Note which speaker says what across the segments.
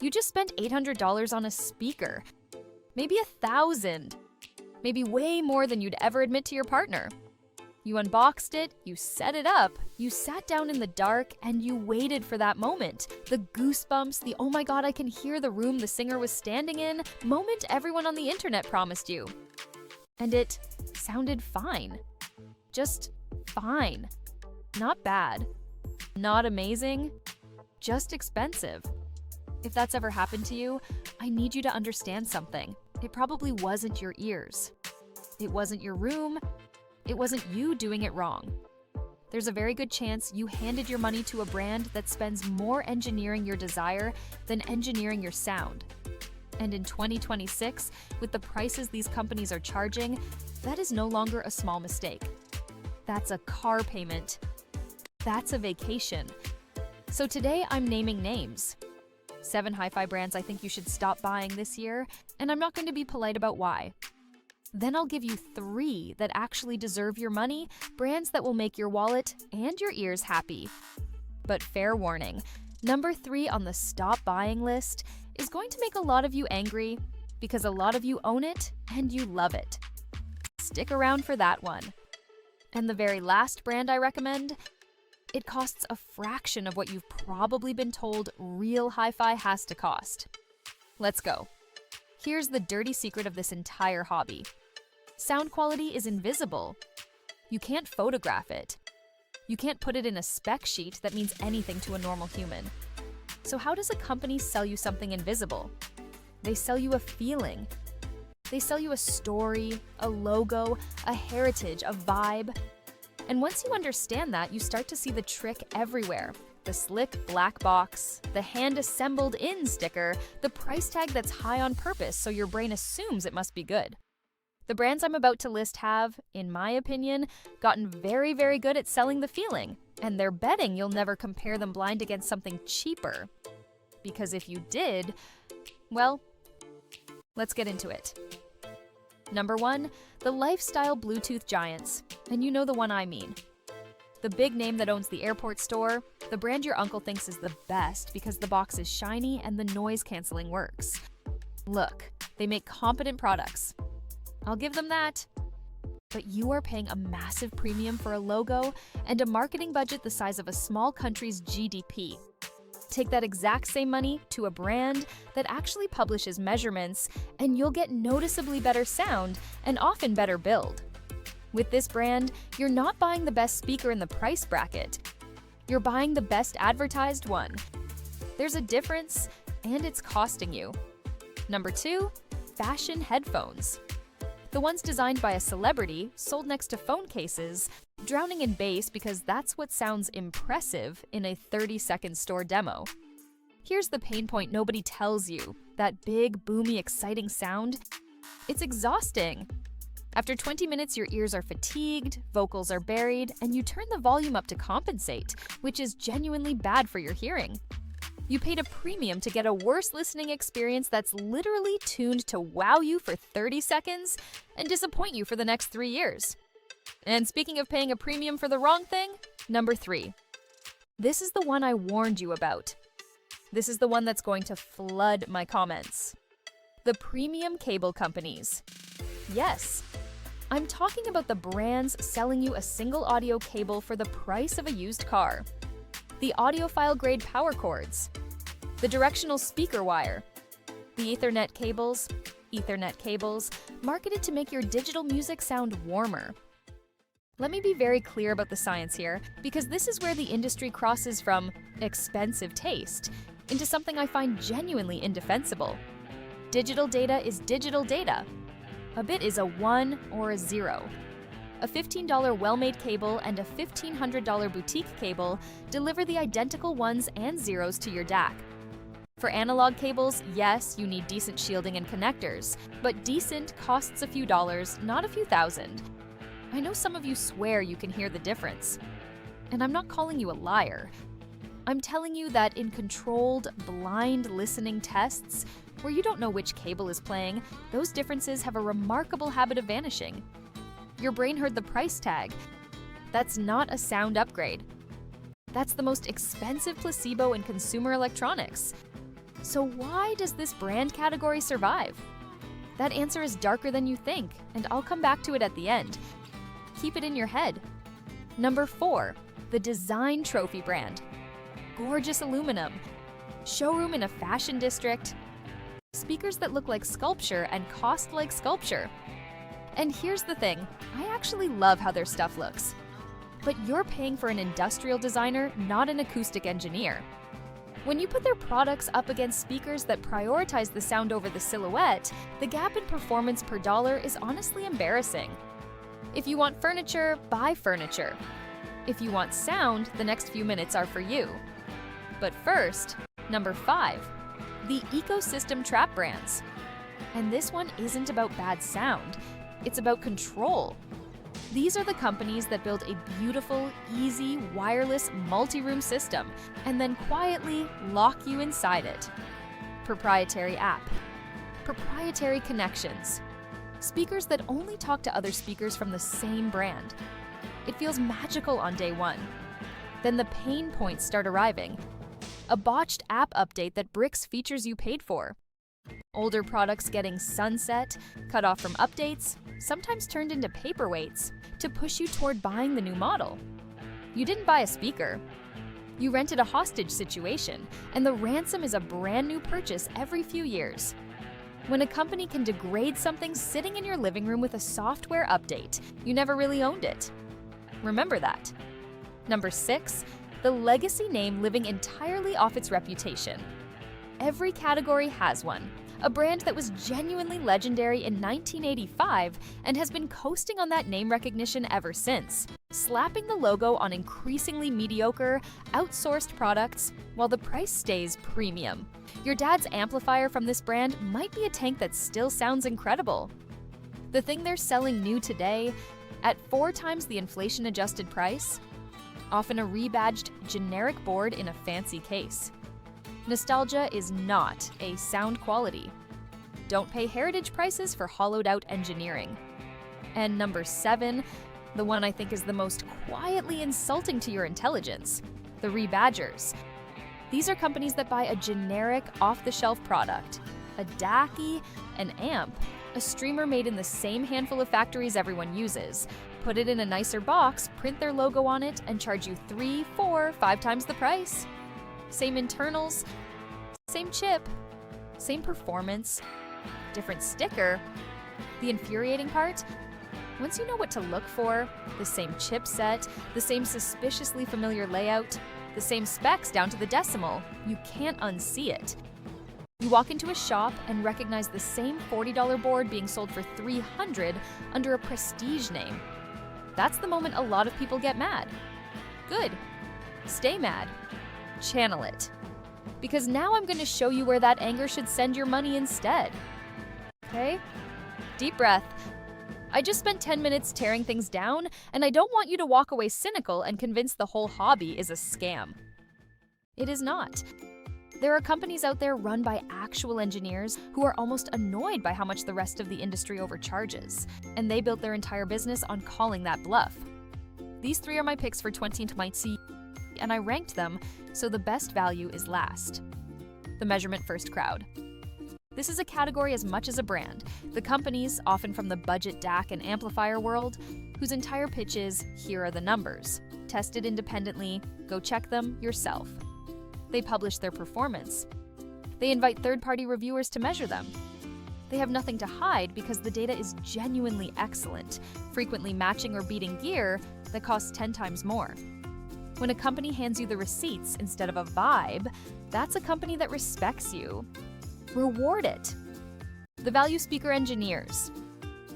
Speaker 1: You just spent $800 on a speaker, maybe $1,000, maybe way more than you'd ever admit to your partner. You unboxed it, you set it up, you sat down in the dark, and you waited for that moment. The goosebumps, the "oh my god, I can hear the room the singer was standing in" moment everyone on the internet promised you. And it sounded fine. Just fine. Not bad. Not amazing. Just expensive. If that's ever happened to you, I need you to understand something. It probably wasn't your ears. It wasn't your room. It wasn't you doing it wrong. There's a very good chance you handed your money to a brand that spends more engineering your desire than engineering your sound. And in 2026, with the prices these companies are charging, that is no longer a small mistake. That's a car payment. That's a vacation. So today I'm naming names. 7 hi-fi brands I think you should stop buying this year, and I'm not going to be polite about why. Then I'll give you 3 that actually deserve your money, brands that will make your wallet and your ears happy. But fair warning, number 3 on the stop buying list is going to make a lot of you angry because a lot of you own it and you love it. Stick around for that one. And the very last brand I recommend, it costs a fraction of what you've probably been told real hi-fi has to cost. Let's go. Here's the dirty secret of this entire hobby. Sound quality is invisible. You can't photograph it. You can't put it in a spec sheet that means anything to a normal human. So how does a company sell you something invisible? They sell you a feeling. They sell you a story, a logo, a heritage, a vibe. And once you understand that, you start to see the trick everywhere. The slick black box, the hand-assembled in sticker, the price tag that's high on purpose so your brain assumes it must be good. The brands I'm about to list have, in my opinion, gotten very, very good at selling the feeling, and they're betting you'll never compare them blind against something cheaper. Because if you did, well, let's get into it. Number 1, the lifestyle Bluetooth giants, and you know the one I mean. The big name that owns the airport store, the brand your uncle thinks is the best because the box is shiny and the noise canceling works. Look, they make competent products. I'll give them that. But you are paying a massive premium for a logo and a marketing budget the size of a small country's GDP. Take that exact same money to a brand that actually publishes measurements, and you'll get noticeably better sound and often better build. With this brand, you're not buying the best speaker in the price bracket. You're buying the best advertised one. There's a difference, and it's costing you. Number 2, fashion headphones. The ones designed by a celebrity, sold next to phone cases, drowning in bass because that's what sounds impressive in a 30-second store demo. Here's the pain point nobody tells you, that big, boomy, exciting sound. It's exhausting. After 20 minutes, your ears are fatigued, vocals are buried, and you turn the volume up to compensate, which is genuinely bad for your hearing. You paid a premium to get a worse listening experience that's literally tuned to wow you for 30 seconds and disappoint you for the next 3 years. And speaking of paying a premium for the wrong thing, number 3. This is the one I warned you about. This is the one that's going to flood my comments. The premium cable companies. Yes, I'm talking about the brands selling you a single audio cable for the price of a used car. The audiophile grade power cords, the directional speaker wire, the Ethernet cables, marketed to make your digital music sound warmer. Let me be very clear about the science here, because this is where the industry crosses from expensive taste into something I find genuinely indefensible. Digital data is digital data. A bit is a 1 or a 0. A $15 well-made cable and a $1,500 boutique cable deliver the identical ones and zeros to your DAC. For analog cables, yes, you need decent shielding and connectors, but decent costs a few dollars, not a few thousand. I know some of you swear you can hear the difference. And I'm not calling you a liar. I'm telling you that in controlled, blind listening tests, where you don't know which cable is playing, those differences have a remarkable habit of vanishing. Your brain heard the price tag. That's not a sound upgrade. That's the most expensive placebo in consumer electronics. So why does this brand category survive? That answer is darker than you think, and I'll come back to it at the end. Keep it in your head. Number 4, the Design Trophy brand. Gorgeous aluminum, showroom in a fashion district, speakers that look like sculpture and cost like sculpture. And here's the thing, I actually love how their stuff looks. But you're paying for an industrial designer, not an acoustic engineer. When you put their products up against speakers that prioritize the sound over the silhouette, the gap in performance per dollar is honestly embarrassing. If you want furniture, buy furniture. If you want sound, the next few minutes are for you. But first, number 5, the ecosystem trap brands. And this one isn't about bad sound, it's about control. These are the companies that build a beautiful, easy, wireless, multi-room system and then quietly lock you inside it. Proprietary app, proprietary connections, speakers that only talk to other speakers from the same brand. It feels magical on day one. Then the pain points start arriving. A botched app update that bricks features you paid for. Older products getting sunset, cut off from updates, sometimes turned into paperweights to push you toward buying the new model. You didn't buy a speaker. You rented a hostage situation, and the ransom is a brand new purchase every few years. When a company can degrade something sitting in your living room with a software update, you never really owned it. Remember that. Number 6, the legacy name living entirely off its reputation. Every category has one. A brand that was genuinely legendary in 1985 and has been coasting on that name recognition ever since, slapping the logo on increasingly mediocre, outsourced products while the price stays premium. Your dad's amplifier from this brand might be a tank that still sounds incredible. The thing they're selling new today, at 4 times the inflation-adjusted price, often a rebadged generic board in a fancy case. Nostalgia is not a sound quality. Don't pay heritage prices for hollowed-out engineering. And number 7, the one I think is the most quietly insulting to your intelligence, the rebadgers. These are companies that buy a generic, off-the-shelf product, a DAC, an amp, a streamer made in the same handful of factories everyone uses, put it in a nicer box, print their logo on it, and charge you 3, 4, 5 times the price. Same internals, same chip, same performance, different sticker. The infuriating part? Once you know what to look for, the same chipset, the same suspiciously familiar layout, the same specs down to the decimal, you can't unsee it. You walk into a shop and recognize the same $40 board being sold for $300 under a prestige name. That's the moment a lot of people get mad. Good. Stay mad. Channel it. Because now I'm going to show you where that anger should send your money instead. Okay? Deep breath. I just spent 10 minutes tearing things down, and I don't want you to walk away cynical and convinced the whole hobby is a scam. It is not. There are companies out there run by actual engineers who are almost annoyed by how much the rest of the industry overcharges, and they built their entire business on calling that bluff. These 3 are my picks for 2020, and I ranked them so the best value is last. The measurement first crowd. This is a category as much as a brand. The companies, often from the budget DAC and amplifier world, whose entire pitch is, here are the numbers. Tested independently, go check them yourself. They publish their performance. They invite third-party reviewers to measure them. They have nothing to hide because the data is genuinely excellent, frequently matching or beating gear that costs 10 times more. When a company hands you the receipts instead of a vibe, that's a company that respects you. Reward it. The value speaker engineers.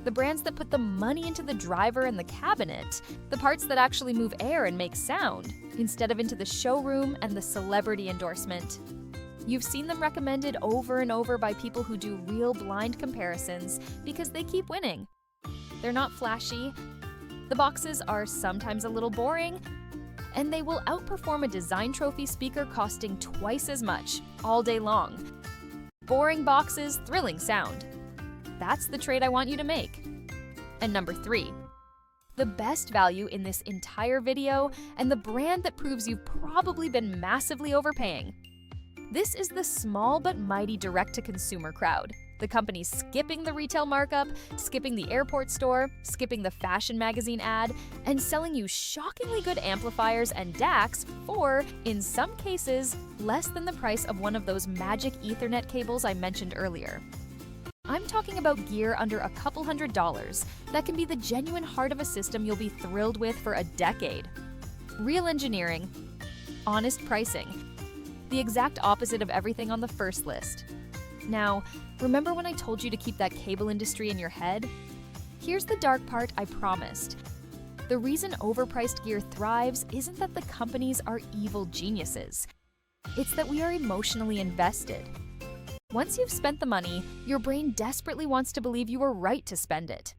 Speaker 1: The brands that put the money into the driver and the cabinet, the parts that actually move air and make sound, instead of into the showroom and the celebrity endorsement. You've seen them recommended over and over by people who do real blind comparisons because they keep winning. They're not flashy. The boxes are sometimes a little boring, and they will outperform a design trophy speaker costing twice as much all day long. Boring boxes, thrilling sound. That's the trade I want you to make. And number 3, the best value in this entire video and the brand that proves you've probably been massively overpaying. This is the small but mighty direct-to-consumer crowd. The companies skipping the retail markup, skipping the airport store, skipping the fashion magazine ad, and selling you shockingly good amplifiers and DACs for, in some cases, less than the price of one of those magic Ethernet cables I mentioned earlier. I'm talking about gear under a couple $100 that can be the genuine heart of a system you'll be thrilled with for a decade. Real engineering, honest pricing, the exact opposite of everything on the first list. Now, remember when I told you to keep that cable industry in your head? Here's the dark part I promised. The reason overpriced gear thrives isn't that the companies are evil geniuses. It's that we are emotionally invested. Once you've spent the money, your brain desperately wants to believe you were right to spend it.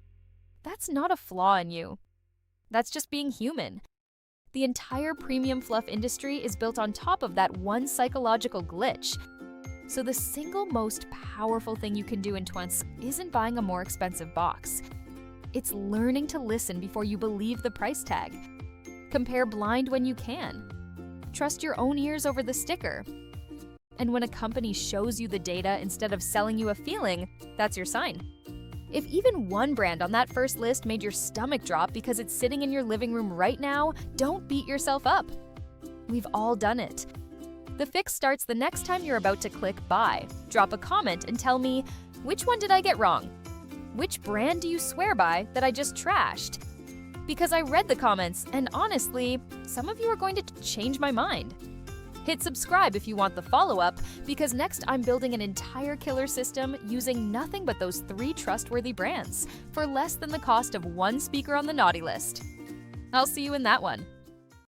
Speaker 1: That's not a flaw in you. That's just being human. The entire premium fluff industry is built on top of that one psychological glitch. So the single most powerful thing you can do in Twents isn't buying a more expensive box. It's learning to listen before you believe the price tag. Compare blind when you can. Trust your own ears over the sticker. And when a company shows you the data instead of selling you a feeling, that's your sign. If even one brand on that first list made your stomach drop because it's sitting in your living room right now, don't beat yourself up. We've all done it. The fix starts the next time you're about to click buy. Drop a comment and tell me, which one did I get wrong? Which brand do you swear by that I just trashed? Because I read the comments, and honestly, some of you are going to change my mind. Hit subscribe if you want the follow-up, because next I'm building an entire killer system using nothing but those 3 trustworthy brands for less than the cost of one speaker on the naughty list. I'll see you in that one.